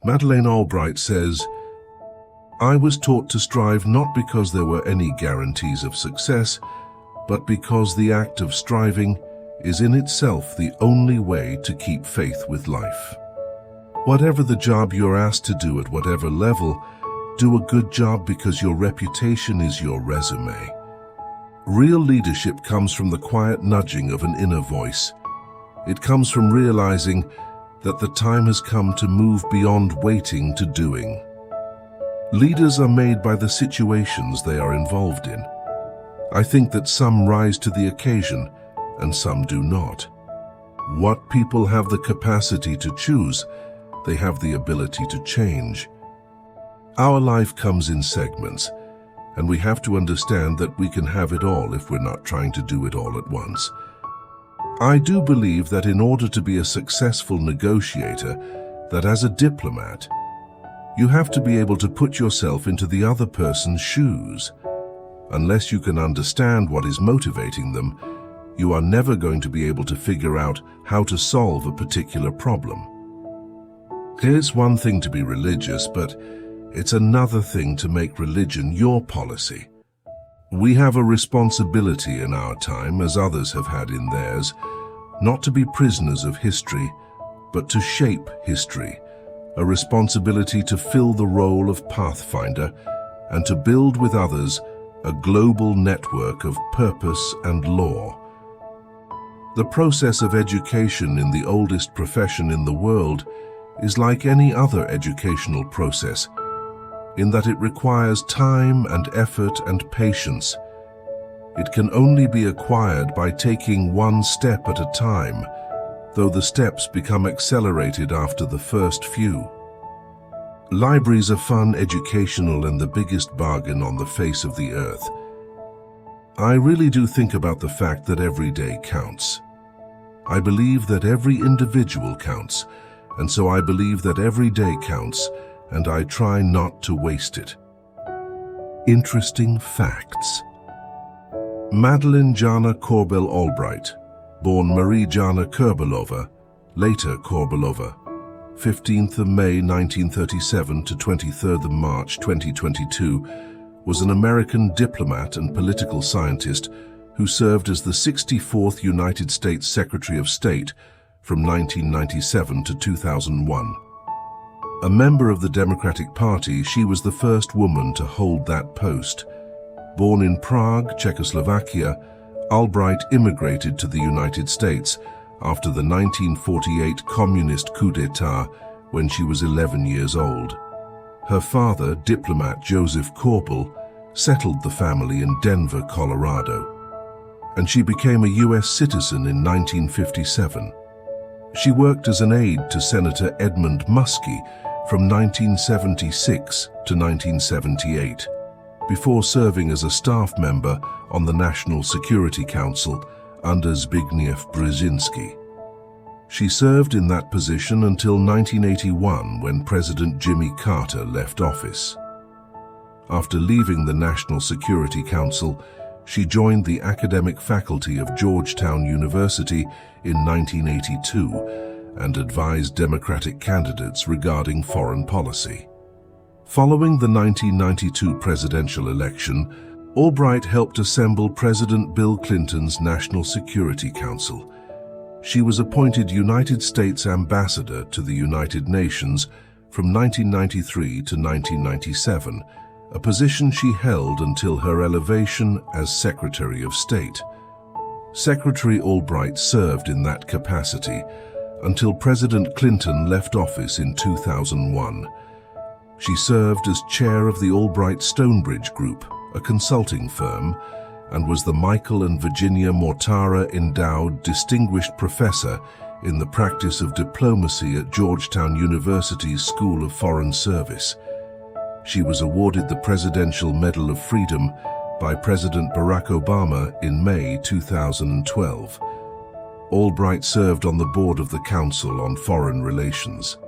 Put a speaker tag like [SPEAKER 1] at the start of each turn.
[SPEAKER 1] Madeleine Albright says, "I was taught to strive not because there were any guarantees of success, but because the act of striving is in itself the only way to keep faith with life. Whatever the job you're asked to do at whatever level, do a good job because your reputation is your resume." Real leadership comes from the quiet nudging of an inner voice. It comes from realizing that the time has come to move beyond waiting to doing. Leaders are made by the situations they are involved in. I think that some rise to the occasion and some do not. What people have the capacity to choose, they have the ability to change. Our life comes in segments, and we have to understand that we can have it all if we're not trying to do it all at once. I do believe that in order to be a successful negotiator, that as a diplomat, you have to be able to put yourself into the other person's shoes. Unless you can understand what is motivating them, you are never going to be able to figure out how to solve a particular problem. It's one thing to be religious, but it's another thing to make religion your policy. We have a responsibility in our time, as others have had in theirs, not to be prisoners of history, but to shape history, a responsibility to fill the role of pathfinder and to build with others a global network of purpose and law. The process of education in the oldest profession in the world is like any other educational process, in that it requires time and effort and patience. It can only be acquired by taking one step at a time, though the steps become accelerated after the first few. Libraries are fun, educational, and the biggest bargain on the face of the earth. I really do think about the fact that every day counts. I believe that every individual counts, and so I believe that every day counts, and I try not to waste it. Interesting facts. Madeleine Jana Körbelová Albright, born Marie Jana Körbelová, later Korbelova, 15th of May 1937 to 23rd of March 2022, was an American diplomat and political scientist who served as the 64th United States Secretary of State from 1997 to 2001. A member of the Democratic Party, she was the first woman to hold that post. Born in Prague, Czechoslovakia, Albright immigrated to the United States after the 1948 communist coup d'etat when she was 11 years old. Her father, diplomat Joseph Korbel, settled the family in Denver, Colorado, and she became a U.S. citizen in 1957. She worked as an aide to Senator Edmund Muskie from 1976 to 1978, before serving as a staff member on the National Security Council under Zbigniew Brzezinski. She served in that position until 1981, when President Jimmy Carter left office. After leaving the National Security Council, she joined the academic faculty of Georgetown University in 1982 and advised Democratic candidates regarding foreign policy. Following the 1992 presidential election, Albright helped assemble President Bill Clinton's National Security Council. She was appointed United States Ambassador to the United Nations from 1993 to 1997, a position she held until her elevation as Secretary of State. Secretary Albright served in that capacity until President Clinton left office in 2001. She served as chair of the Albright Stonebridge Group, a consulting firm, and was the Michael and Virginia Mortara Endowed Distinguished Professor in the Practice of Diplomacy at Georgetown University's School of Foreign Service. She was awarded the Presidential Medal of Freedom by President Barack Obama in May 2012. Albright served on the board of the Council on Foreign Relations.